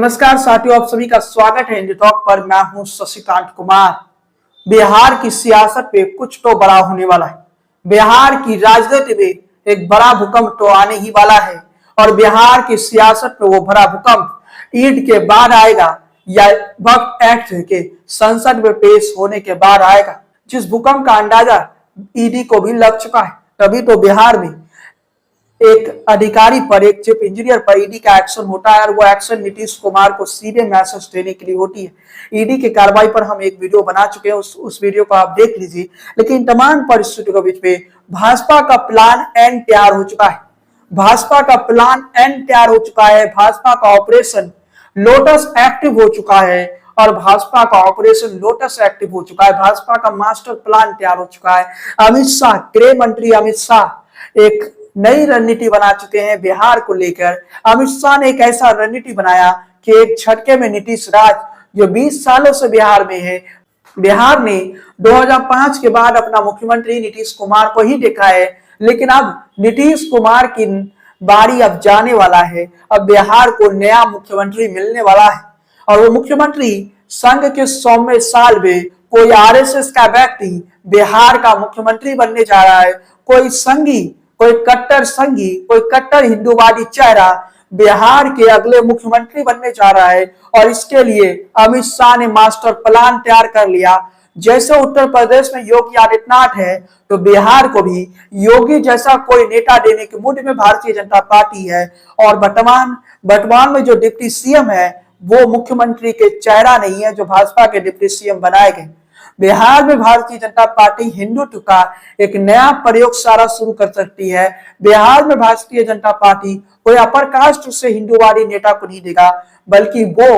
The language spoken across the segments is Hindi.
नमस्कार साथियों, आप सभी का स्वागत है इंडी टॉक पर। मैं हूं शशिकांत कुमार। बिहार की सियासत पे कुछ तो बड़ा होने वाला है। बिहार की राजनीति में एक बड़ा भूकंप तो आने ही वाला है और बिहार की सियासत में वो बड़ा भूकंप ईद के बाद आएगा या वक्त एक्ट के संसद में पेश होने के बाद आएगा। जिस भूकंप का अंदाजा ईडी को भी लग चुका है, तभी तो बिहार में एक अधिकारी पर, एक चीफ इंजीनियर पर ईडी का एक्शन होता है और वो एक्शन नीतीश कुमार को सीधे मैसेज देने के लिए होती है। ईडी की कार्रवाई पर हम एक वीडियो बना चुके हैं, उस वीडियो को आप देख लीजिए। लेकिन तमाम परिस्थितियों के बीच में भाजपा का प्लान एन तैयार हो चुका है। भाजपा का प्लान एन तैयार हो चुका है। भाजपा का ऑपरेशन लोटस एक्टिव हो चुका है और भाजपा का ऑपरेशन लोटस एक्टिव हो चुका है। भाजपा का मास्टर प्लान तैयार हो चुका है। अमित शाह, गृह मंत्री अमित शाह एक नई रणनीति बना चुके हैं बिहार को लेकर। अमित शाह ने एक ऐसा रणनीति बनाया कि एक झटके में नीतीश राज, जो 20 सालों से बिहार में है, बिहार ने 2005 के बाद अपना मुख्यमंत्री नीतीश कुमार को ही देखा है, लेकिन अब नीतीश कुमार की बारी अब जाने वाला है। अब बिहार को नया मुख्यमंत्री मिलने वाला है और वो मुख्यमंत्री संघ के 100वें साल में कोई आरएसएस का व्यक्ति बिहार का मुख्यमंत्री बनने जा रहा है। कोई संघी, कोई कट्टर संघी, कोई कट्टर हिंदूवादी चेहरा बिहार के अगले मुख्यमंत्री बनने जा रहा है और इसके लिए अमित शाह ने मास्टर प्लान तैयार कर लिया। जैसे उत्तर प्रदेश में योगी आदित्यनाथ है, तो बिहार को भी योगी जैसा कोई नेता देने के मूड में भारतीय जनता पार्टी है। और वर्तमान में जो डिप्टी सीएम है वो मुख्यमंत्री के चेहरा नहीं है, जो भाजपा के डिप्टी सीएम बनाए गए। बिहार में भारतीय जनता पार्टी हिंदुत्व का एक नया प्रयोगशाला शुरू कर सकती है। बिहार में भारतीय जनता पार्टी कोई अपर कास्ट से हिंदूवादी नेता को नहीं देगा, बल्कि वो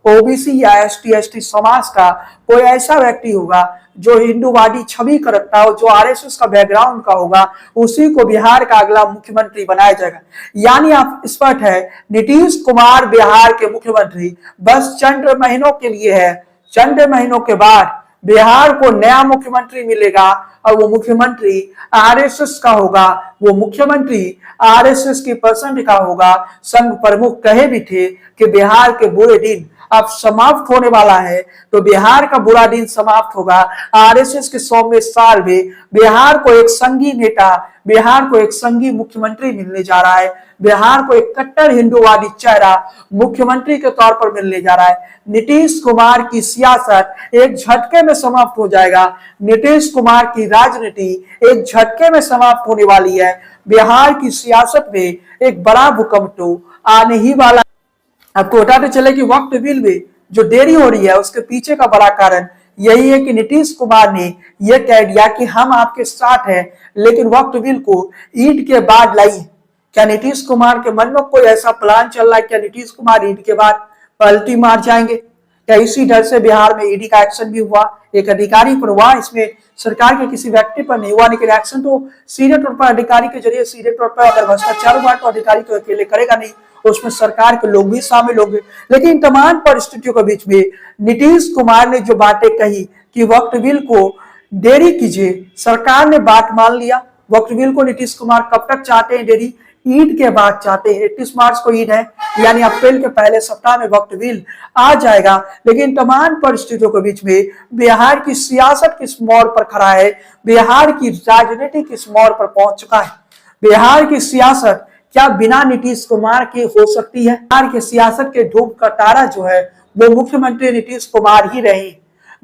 ओबीसी या एसटी समाज का कोई ऐसा व्यक्ति होगा जो हिंदूवादी छवि का रखता हो, जो आरएसएस का बैकग्राउंड का होगा, उसी को बिहार का अगला मुख्यमंत्री बनाया जाएगा। यानी आप स्पष्ट है, नीतीश कुमार बिहार के मुख्यमंत्री बस चंद महीनों के लिए है। चंद महीनों के बाद बिहार को नया मुख्यमंत्री मिलेगा और वो मुख्यमंत्री आरएसएस का होगा। वो मुख्यमंत्री आरएसएस की पसंद का होगा। संघ प्रमुख कहे भी थे कि बिहार के बुरे दिन अब समाप्त होने वाला है, तो बिहार का बुरा दिन समाप्त होगा। आरएसएस के 100वें साल में बिहार को एक संघी नेता, बिहार को एक संघी मुख्यमंत्री मिलने जा रहा है। बिहार को एक कट्टर हिंदूवादी चेहरा मुख्यमंत्री के तौर पर मिलने जा रहा है। नीतीश कुमार की सियासत एक झटके में समाप्त हो जाएगा। नीतीश कुमार की राजनीति एक झटके में समाप्त होने वाली है। बिहार की सियासत में एक बड़ा भूकंप तो आने ही वाला। आपको बताते चले कि वक्त बिल में जो देरी हो रही है उसके पीछे का बड़ा कारण यही है कि नीतीश कुमार ने यह कह दिया कि हम आपके साथ हैं, लेकिन वक्त बिल को ईद के बाद लाइए। क्या नीतीश कुमार के मन में कोई ऐसा प्लान चल रहा है? क्या नीतीश कुमार ईद के बाद पलटी मार जाएंगे? क्या इसी डर से बिहार में ईडी का एक्शन भी हुआ? एक अधिकारी पर हुआ, इसमें सरकार के किसी व्यक्ति पर नहीं हुआ, लेकिन एक्शन तो सीधे तौर पर अधिकारी के जरिए, सीधे तौर पर अगर भ्रष्टाचार हुआ तो अधिकारी तो अकेले करेगा नहीं, उसमें सरकार के लोग भी शामिल होंगे। लेकिन तमाम परिस्थितियों के बीच में नीतीश कुमार ने जो बातें कही कि वक्त बिल को देरी कीजिए, सरकार ने बात मान लिया। वक्त बिल को नीतीश कुमार कब तक चाहते हैं देरी? ईद के बाद चाहते हैं। 31 मार्च को ईद है, यानी अप्रैल के पहले सप्ताह में वक्त बिल आ जाएगा। लेकिन तमाम परिस्थितियों के बीच में बिहार की सियासत किस मोड़ पर खड़ा है, बिहार की राजनीति किस मोड़ पर पहुंच चुका है, बिहार की सियासत क्या बिना नीतीश कुमार के हो सकती है? बिहार की सियासत के धूप का तारा जो है वो मुख्यमंत्री नीतीश कुमार ही रहे।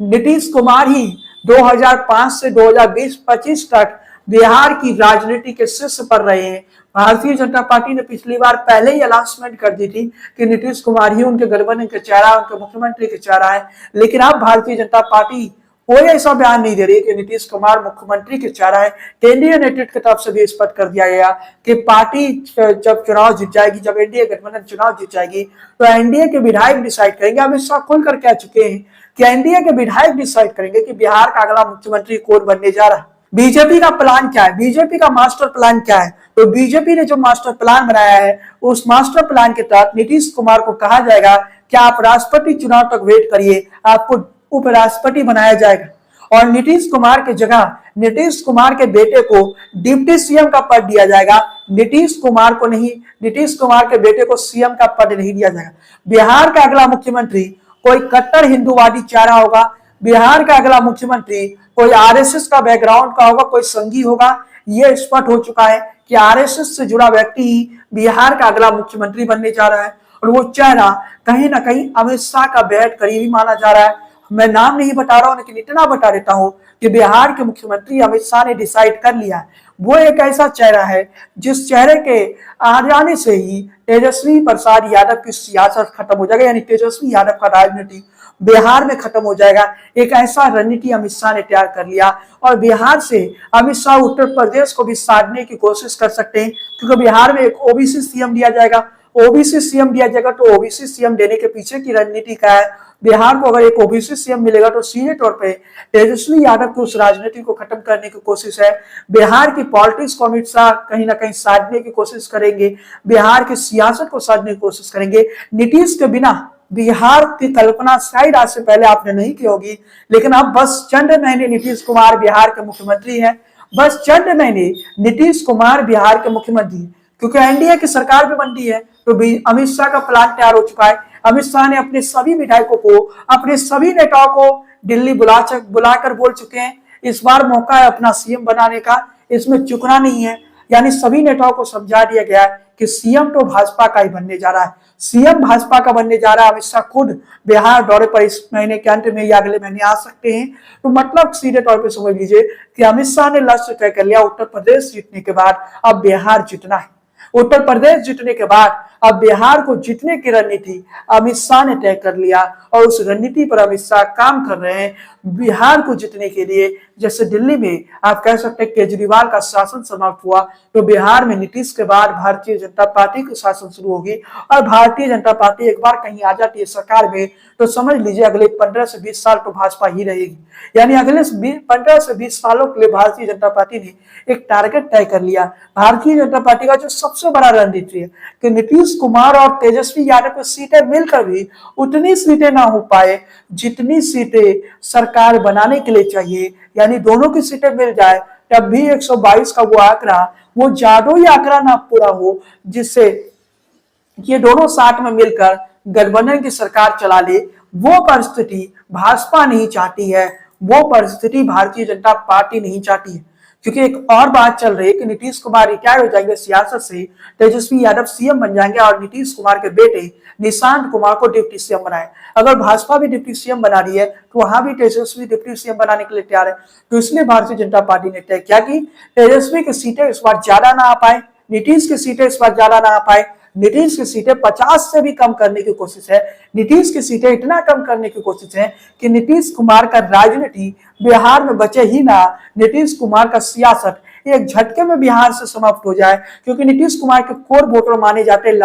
नीतीश कुमार ही 2005 से 2020-25 तक बिहार की राजनीति के शीर्ष पर रहे हैं। भारतीय जनता पार्टी ने पिछली बार पहले ही अनाउंसमेंट कर दी थी कि नीतीश कुमार ही उनके गठबंधन के चेहरा, उनके मुख्यमंत्री के चेहरा है। लेकिन अब भारतीय जनता पार्टी कोई ऐसा बयान नहीं दे रही कि नीतीश कुमार मुख्यमंत्री के चेहरा है। केंद्रीय नेतृत्व की तरफ से भी स्पष्ट कर दिया गया कि पार्टी जब चुनाव जीत जाएगी, जब एनडीए गठबंधन चुनाव जीत जाएगी, तो एनडीए के विधायक डिसाइड करेंगे। अमित शाह खुलकर कह चुके हैं कि एनडीए के विधायक डिसाइड करेंगे कि बिहार का अगला मुख्यमंत्री कौन बनने जा रहा है। बीजेपी का प्लान क्या है? बीजेपी का मास्टर प्लान क्या है? तो बीजेपी ने जो मास्टर प्लान बनाया है, उस मास्टर प्लान के तहत नीतीश कुमार को कहा जाएगा कि आप राष्ट्रपति चुनाव तक वेट करिए, आपको उपराष्ट्रपति बनाया जाएगा और नीतीश कुमार की जगह नीतीश कुमार के बेटे को डिप्टी सीएम का पद दिया जाएगा, नीतीश कुमार को नहीं, नीतीश कुमार के बेटे को सीएम का पद नहीं दिया जाएगा। बिहार का अगला मुख्यमंत्री कोई कट्टर हिंदूवादी चेहरा होगा, बिहार का अगला मुख्यमंत्री कोई आरएसएस का बैकग्राउंड का होगा, कोई संघी होगा। यह स्पष्ट हो चुका है कि आरएसएस से जुड़ा व्यक्ति ही बिहार का अगला मुख्यमंत्री बनने जा रहा है और वो चेहरा कहीं ना कहीं अमित शाह का बेहद करीबी माना जा रहा है। मैं नाम नहीं बता रहा हूं, लेकिन इतना बता देता हूं कि बिहार के मुख्यमंत्री अमित शाह ने डिसाइड कर लिया है। वो एक ऐसा चेहरा है जिस चेहरे के आ जाने से ही तेजस्वी प्रसाद यादव की सियासत खत्म हो जाएगा, यानी तेजस्वी यादव का राजनीति बिहार में खत्म हो जाएगा। एक ऐसा रणनीति अमित शाह ने तैयार कर लिया और बिहार से अमित शाह उत्तर प्रदेश को भी साधने की कोशिश कर सकते हैं, क्योंकि बिहार में एक ओबीसी सीएम दिया जाएगा। ओबीसी सीएम दिया जाएगा तो ओबीसी सीएम देने के पीछे की रणनीति क्या है? बिहार को अगर एक ओबीसी सीएम मिलेगा तो सीधे तौर पे तेजस्वी यादव की उस राजनीति को खत्म करने की कोशिश है। बिहार की पॉलिटिक्स को अमित शाह कहीं ना कहीं साधने की कोशिश करेंगे, बिहार की सियासत को साधने की कोशिश करेंगे। नीतीश के बिना बिहार की कल्पना शायद आज से पहले आपने नहीं की होगी, लेकिन अब बस चंद महीने नीतीश कुमार बिहार के मुख्यमंत्री हैं, बस चंद महीने नीतीश कुमार बिहार के मुख्यमंत्री, क्योंकि एनडीए की सरकार भी बनती है तो अमित शाह का प्लान तैयार हो चुका है। अमित शाह ने अपने सभी विधायकों को, अपने सभी नेताओं को दिल्ली बुलाकर बोल चुके हैं इस बार मौका है अपना सीएम बनाने का, इसमें चुकना नहीं है। यानी सभी नेताओं को समझा दिया गया है कि सीएम तो भाजपा का ही बनने जा रहा है, सीएम भाजपा का बनने जा रहा है। अमित शाह खुद बिहार दौरे पर इस महीने के अंत में या अगले महीने आ सकते हैं। तो मतलब सीधे तौर पे समझ लीजिए कि अमित शाह ने लक्ष्य तय कर लिया, उत्तर प्रदेश जीतने के बाद अब बिहार जीतना है। उत्तर प्रदेश जीतने के बाद अब बिहार को जीतने की रणनीति अमित शाह ने तय कर लिया और उस रणनीति पर अमित शाह काम कर रहे हैं बिहार को जीतने के लिए। जैसे दिल्ली में आप कह सकते हैं केजरीवाल का शासन समाप्त हुआ, तो बिहार में नीतीश के बाद भारतीय जनता पार्टी का शासन शुरू होगी और भारतीय जनता पार्टी एक बार कहीं आ जाती है सरकार में तो समझ लीजिए अगले 15 से 20 साल तो भाजपा ही रहेगी। यानी अगले 15 से 20 सालों के लिए भारतीय जनता पार्टी ने एक टारगेट तय कर लिया। भारतीय जनता पार्टी का जो सबसे बड़ा रणनीति है कि नीतीश कुमार और तेजस्वी यादव की सीटें मिलकर भी उतनी सीटें ना हो पाए जितनी सीटें सरकार बनाने के लिए चाहिए, यानी दोनों की सीटें मिल जाए तब भी 122 का वो आंकड़ा, वो जादुई आंकड़ा ना पूरा हो जिससे ये दोनों साथ में मिलकर गठबंधन की सरकार चला ले। वो परिस्थिति भाजपा नहीं चाहती है, वो परिस्थिति भारतीय जनता पार्टी नहीं चाहती है। क्योंकि एक और बात चल रही है कि नीतीश कुमार रिटायर हो जाएंगे सियासत से, तेजस्वी यादव सीएम बन जाएंगे और नीतीश कुमार के बेटे निशांत कुमार को डिप्टी सीएम बनाए। अगर भाजपा भी डिप्टी सीएम बना रही है तो वहां भी तेजस्वी डिप्टी सीएम बनाने के लिए तैयार है। तो इसलिए भारतीय जनता पार्टी ने तय किया कि तेजस्वी की सीटें इस बार ज्यादा ना आ पाए, नीतीश की सीटें इस बार ज्यादा ना आ पाए, नीतीश की सीटें 50 से भी कम करने की कोशिश है। नीतीश की सीटें इतना कम करने की कोशिश है कि नीतीश कुमार का राजनीति बिहार में बचे ही ना, नीतीश कुमार का सियासत एक झटके में बिहार से समाप्त हो जाए। क्योंकि नीतीश कुमार के कोर वोटर माने जाते हैं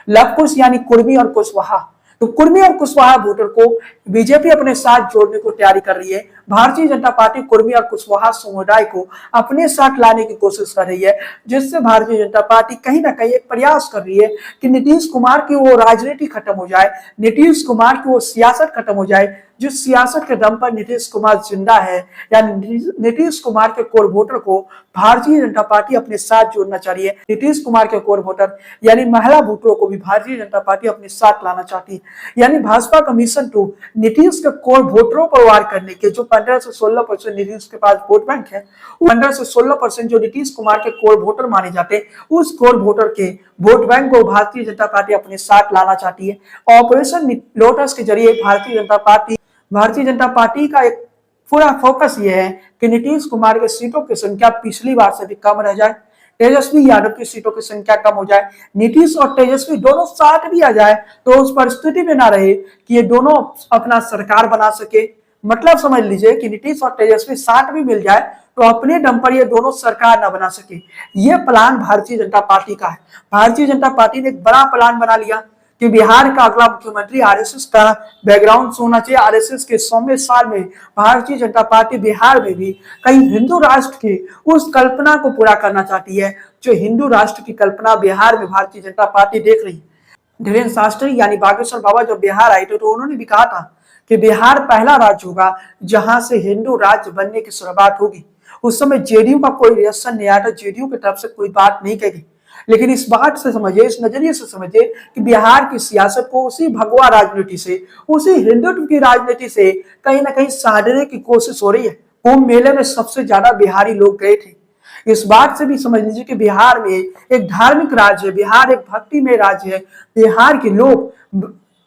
लवकुश यानी कुर्मी और कुशवाहा। तो कुर्मी और कुशवाहा वोटर को बीजेपी अपने साथ जोड़ने को तैयारी कर रही है। भारतीय जनता पार्टी कुर्मी और कुशवाहा समुदाय को अपने साथ लाने की कोशिश कर रही है, जिससे भारतीय जनता पार्टी कहीं ना कहीं एक प्रयास कर रही है कि नीतीश कुमार की वो राजनीति खत्म हो जाए, नीतीश कुमार की वो सियासत खत्म हो जाए जिस सियासत के दम पर नीतीश कुमार जिंदा है। यानी नीतीश कुमार के कोर वोटर को भारतीय जनता पार्टी अपने साथ जोड़ना चाह रही है। नीतीश कुमार के कोर वोटर यानी महिला वोटरों को भी भारतीय जनता पार्टी अपने साथ लाना चाहती है। यानी भाजपा का मिशन टू नीतीश के कोर वोटरों पर वार करने के, जो 15 से 16% नीतीश के पास वोट बैंक है, 15 से 16% जो नीतीश कुमार के कोर वोटर माने जाते हैं, उस कोर वोटर के वोट बैंक को भारतीय जनता पार्टी अपने साथ लाना चाहती है। ऑपरेशन लोटस के जरिए भारतीय जनता पार्टी का एक पूरा फोकस ये है कि नीतीश कुमार के सीटों की संख्या पिछली बार से भी कम रह जाए, तेजस्वी यादव की सीटों की संख्या कम हो जाए, नीतीश और तेजस्वी दोनों साथ भी आ जाए तो उस परिस्थिति में ना रहे कि ये दोनों अपना सरकार बना सके। मतलब समझ लीजिए कि नीतीश और तेजस्वी साथ भी मिल जाए तो अपने दम पर ये दोनों सरकार ना बना सके। ये प्लान भारतीय जनता पार्टी का है। भारतीय जनता पार्टी ने एक बड़ा प्लान बना लिया कि बिहार का अगला मुख्यमंत्री आरएसएस का बैकग्राउंड होना चाहिए। आरएसएस के 100वें साल में भारतीय जनता पार्टी बिहार में भी कहीं हिंदू राष्ट्र की उस कल्पना को पूरा करना चाहती है, जो हिंदू राष्ट्र की कल्पना बिहार में भारतीय जनता पार्टी देख रही है। धीरेन्द्र शास्त्री यानी बागेश्वर बाबा जब बिहार आए थे तो उन्होंने भी कहा था कि बिहार पहला राज्य होगा जहां से हिंदू राज्य बनने की शुरुआत होगी। उस समय जेडीयू का कोई रिएक्शन नहीं आया था, जेडीयू की तरफ से कोई बात नहीं कही। लेकिन इस बात से समझिए, इस नजरिए से समझिए कि बिहार की सियासत को उसी भगवा राजनीति से, उसी हिंदुत्व की राजनीति से कहीं ना कहीं साधने की कोशिश हो रही है। कुंभ मेले में सबसे ज्यादा बिहारी लोग गए थे। इस बात से भी समझ लीजिए कि बिहार में एक धार्मिक राज्य है, बिहार एक भक्तिमय राज्य है। बिहार के लोग,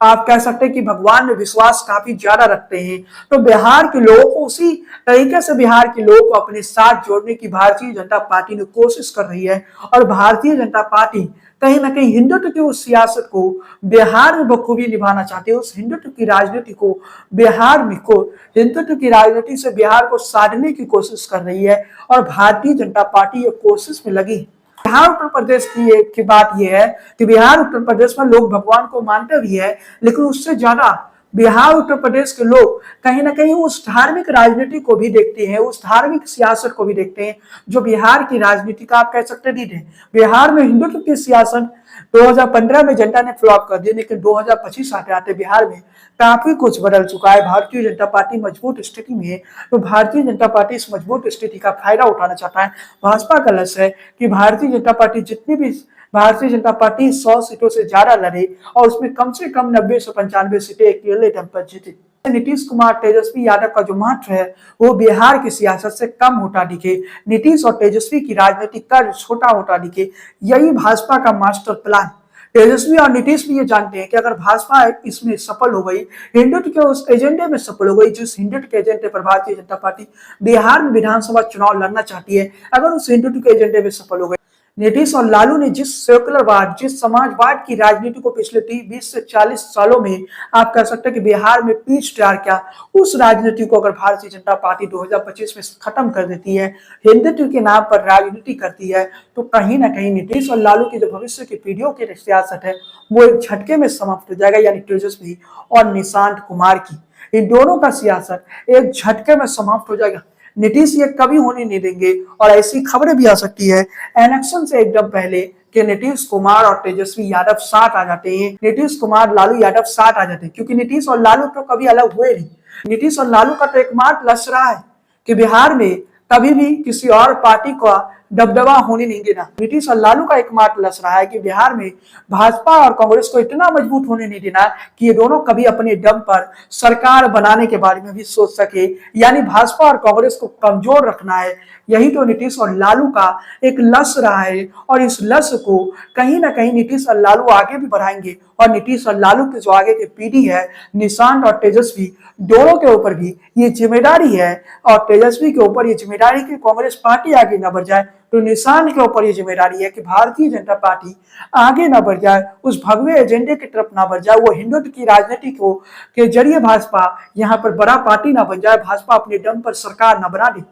आप कह सकते हैं कि भगवान में विश्वास काफी ज्यादा रखते हैं। तो बिहार के लोगों को उसी तरीके से बिहार के लोगों को अपने साथ जोड़ने की भारतीय जनता पार्टी ने कोशिश कर रही है। और भारतीय जनता पार्टी कहीं ना कहीं हिंदुत्व की उस सियासत को बिहार में बखूबी निभाना चाहती है। उस हिंदुत्व की राजनीति को बिहार में को हिंदुत्व की राजनीति से बिहार को साधने की कोशिश कर रही है। और भारतीय जनता पार्टी ये कोशिश में लगी। बिहार उत्तर प्रदेश की बात यह है कि बिहार उत्तर प्रदेश में लोग भगवान को मानते भी है, लेकिन उससे ज्यादा बिहार उत्तर प्रदेश के लोग कहीं ना कहीं उस धार्मिक राजनीति को भी देखते हैं, उस धार्मिक सियासत को भी देखते हैं जो बिहार की राजनीति का आप कह सकते हैं। बिहार में हिंदुत्व की सियासत 2015 में जनता ने फ्लॉप कर दी, लेकिन 2025 आते आते बिहार में काफी कुछ बदल चुका है। भारतीय जनता पार्टी मजबूत स्थिति में है। तो भारतीय जनता पार्टी इस मजबूत स्थिति का फायदा उठाना चाहता है। भाजपा का लक्ष्य है कि भारतीय जनता पार्टी जितनी भी भारतीय जनता पार्टी 100 सीटों से ज्यादा लड़े और उसमें कम से कम 90 से 95 सीटें अकेले दम पर जीते। नीतीश कुमार तेजस्वी यादव का जो महत्व है वो बिहार की सियासत से कम होता दिखे। नीतीश और तेजस्वी की राजनीति कर छोटा होता दिखे, यही भाजपा का मास्टर प्लान। तेजस्वी और नीतीश भी ये जानते हैं कि अगर भाजपा इसमें सफल हो गई, हिंदुत्व के उस एजेंडे में सफल हो गई, जिस हिंदुत्व के एजेंडे पर भारतीय जनता पार्टी बिहार में विधानसभा चुनाव लड़ना चाहती है, अगर उस हिंदुत्व के एजेंडे में सफल हो गई, नीतीश और लालू ने जिस सेकुलरवाद, जिस समाजवाद की राजनीति को पिछले 20 से 40 सालों में आप कह सकते हैं कि बिहार में पीछ तैयार किया, उस राजनीति को अगर भारतीय जनता पार्टी 2025 में खत्म कर देती है, हिंदुत्व के नाम पर राजनीति करती है, तो कहीं ना कहीं नीतीश और लालू की जो भविष्य की पीढ़ियों की सियासत है वो एक झटके में समाप्त हो जाएगा। यानी तेजस्वी और निशांत कुमार की, इन दोनों का सियासत एक झटके में समाप्त हो जाएगा। नीतीश ये कभी होने नहीं देंगे। और ऐसी खबरें भी आ सकती है इलेक्शन से एकदम पहले कि नीतीश कुमार और तेजस्वी यादव साथ आ जाते हैं, नीतीश कुमार लालू यादव साथ आ जाते हैं, क्योंकि नीतीश और लालू तो कभी अलग हुए नहीं। नीतीश और लालू का तो एकमात्र लक्ष्य रहा है कि बिहार में कभी भी किसी और पार्टी का दबदबा होने नहीं देना। नीतीश और लालू का एकमात्र लक्ष्य रहा है कि बिहार में भाजपा और कांग्रेस को इतना मजबूत होने नहीं देना कि ये दोनों कभी अपने दम पर सरकार बनाने के बारे में भी सोच सके। यानी भाजपा और कांग्रेस को कमजोर रखना है, यही तो नीतीश और लालू का एक लक्ष्य रहा है। और इस लक्ष्य को कहीं ना कहीं नीतीश और लालू आगे भी बढ़ाएंगे। और नीतीश और लालू की जो आगे की पीढ़ी है, निशांत और तेजस्वी, दोनों के ऊपर भी ये जिम्मेदारी है। और तेजस्वी के ऊपर ये जिम्मेदारी कि कांग्रेस पार्टी आगे न बढ़ जाए, तो निशांत के ऊपर ये जिम्मेदारी है कि भारतीय जनता पार्टी आगे न बढ़ जाए, उस भगवे एजेंडे की तरफ ना बढ़ जाए, वो हिंदुत्व की राजनीति को के जरिए भाजपा यहाँ पर बड़ा पार्टी ना बन जाए, भाजपा अपने दम पर सरकार न बना दे।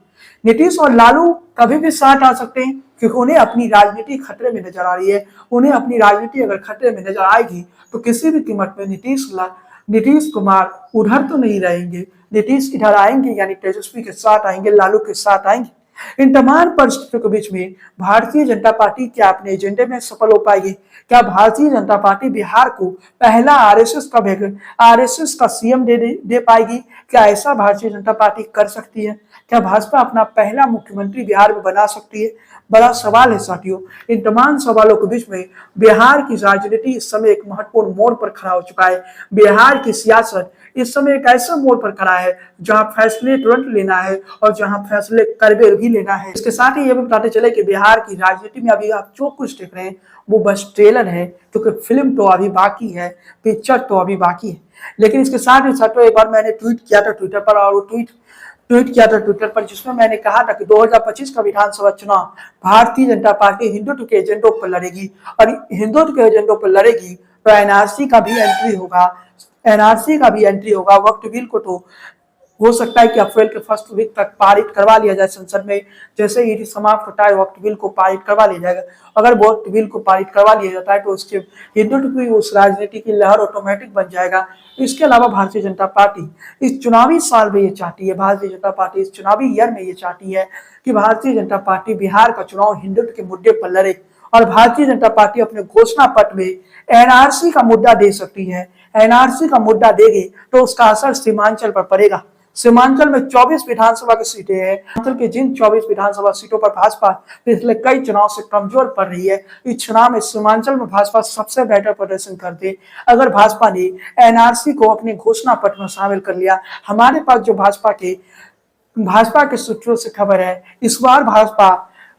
नीतीश और लालू कभी भी साथ आ सकते हैं, क्योंकि उन्हें अपनी राजनीति खतरे में नजर आ रही है। उन्हें अपनी राजनीति अगर खतरे में नजर आएगी तो किसी भी कीमत में नीतीश कुमार उधर तो नहीं रहेंगे, नीतीश इधर आएंगे, यानी तेजस्वी के साथ आएंगे, लालू के साथ आएंगे। इन तमाम परिस्थितियों के बीच में भारतीय जनता पार्टी क्या अपने एजेंडे में सफल हो पाएगी? क्या भारतीय जनता पार्टी बिहार को पहला आरएसएस का सीएम दे पाएगी? क्या ऐसा भारतीय जनता पार्टी कर सकती है? क्या भाजपा अपना पहला मुख्यमंत्री बिहार में बना सकती है? बड़ा सवाल है साथियों। इन तमाम सवालों के बीच में बिहार की राजनीति इस समय एक महत्वपूर्ण मोड़ पर खड़ा हो चुका है। बिहार की सियासत इस समय एक ऐसा मोड़ पर खड़ा है जहां फैसले तुरंत लेना है और जहां फैसले करबे भी लेना है। इसके साथ ही ये भी बताते चले कि बिहार की राजनीति में अभी आप जो कुछ देख रहे हैं वो बस ट्रेलर है, क्योंकि फिल्म तो अभी बाकी है, पिक्चर तो अभी बाकी है। लेकिन इसके साथ ही साथ एक बार मैंने ट्वीट किया था ट्विटर पर, और वो ट्वीट किया था ट्विटर पर, जिसमें मैंने कहा था कि 2025 का विधानसभा चुनाव भारतीय जनता पार्टी हिंदुत्व के एजेंडों पर लड़ेगी। और हिंदुत्व के एजेंडों पर लड़ेगी तो एनआरसी का भी एंट्री होगा। वक्त बिल को तो हो सकता है कि अप्रैल के फर्स्ट वीक तक पारित करवा लिया जाए संसद में। जैसे ही समाप्त होता है वक्त बिल को पारित करवा लिया जाएगा। अगर वक्त बिल को पारित करवा लिया जाता है तो उसके हिंदुत्व की उस राजनीति की लहर ऑटोमेटिक बन जाएगा। इसके अलावा भारतीय जनता पार्टी इस चुनावी साल में ये चाहती है, भारतीय जनता पार्टी इस चुनावी ईयर में ये चाहती है कि भारतीय जनता पार्टी बिहार का चुनाव हिंदुत्व के मुद्दे पर लड़े। और भारतीय जनता पार्टी अपने घोषणा पत्र में एनआरसी का मुद्दा दे सकती है। एनआरसी का मुद्दा देंगे तो उसका असर सीमांचल पर पड़ेगा। सीमांचल में 24 विधानसभा की सीटें हैं। सीमांचल के जिन 24 विधानसभा सीटों पर भाजपा पिछले कई चुनाव से कमजोर पड़ रही है, इस चुनाव में सीमांचल में भाजपा सबसे बेहतर प्रदर्शन करते। अगर भाजपा ने एनआरसी को अपने घोषणा पत्र में शामिल कर लिया, हमारे पास जो भाजपा के सूत्रों से खबर है, इस बार भाजपा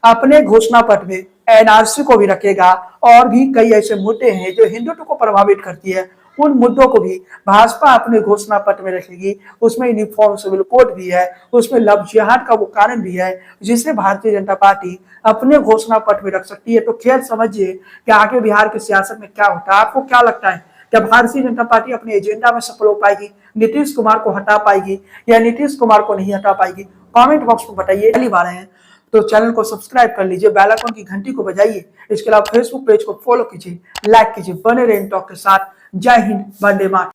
अपने घोषणा पत्र में एनआरसी को भी रखेगा और भी कई ऐसे मुद्दे हैं जो हिंदुत्व को प्रभावित करती है, उन मुद्दों को भी भाजपा अपने घोषणा पत्र में रखेगी। उसमें यूनिफॉर्म सिविल कोड भी है, उसमें लव जिहाद का वो कारण भी है जिसे भारतीय जनता पार्टी अपने घोषणा पत्र में रख सकती है। तो खैर समझिए कि आगे बिहार की सियासत में क्या होता है। आपको क्या लगता है, क्या भारतीय जनता पार्टी अपने एजेंडा में सफल हो पाएगी, नीतीश कुमार को हटा पाएगी या नीतीश कुमार को नहीं हटा पाएगी? कमेंट बॉक्स में बताइए। पहली बार हैं तो चैनल को सब्सक्राइब कर लीजिए, बेल आइकन की घंटी को बजाइए। इसके अलावा फेसबुक पेज को फॉलो कीजिए, लाइक कीजिए। बने रहें टॉक के साथ। जय हिंद, वंदे मातरम।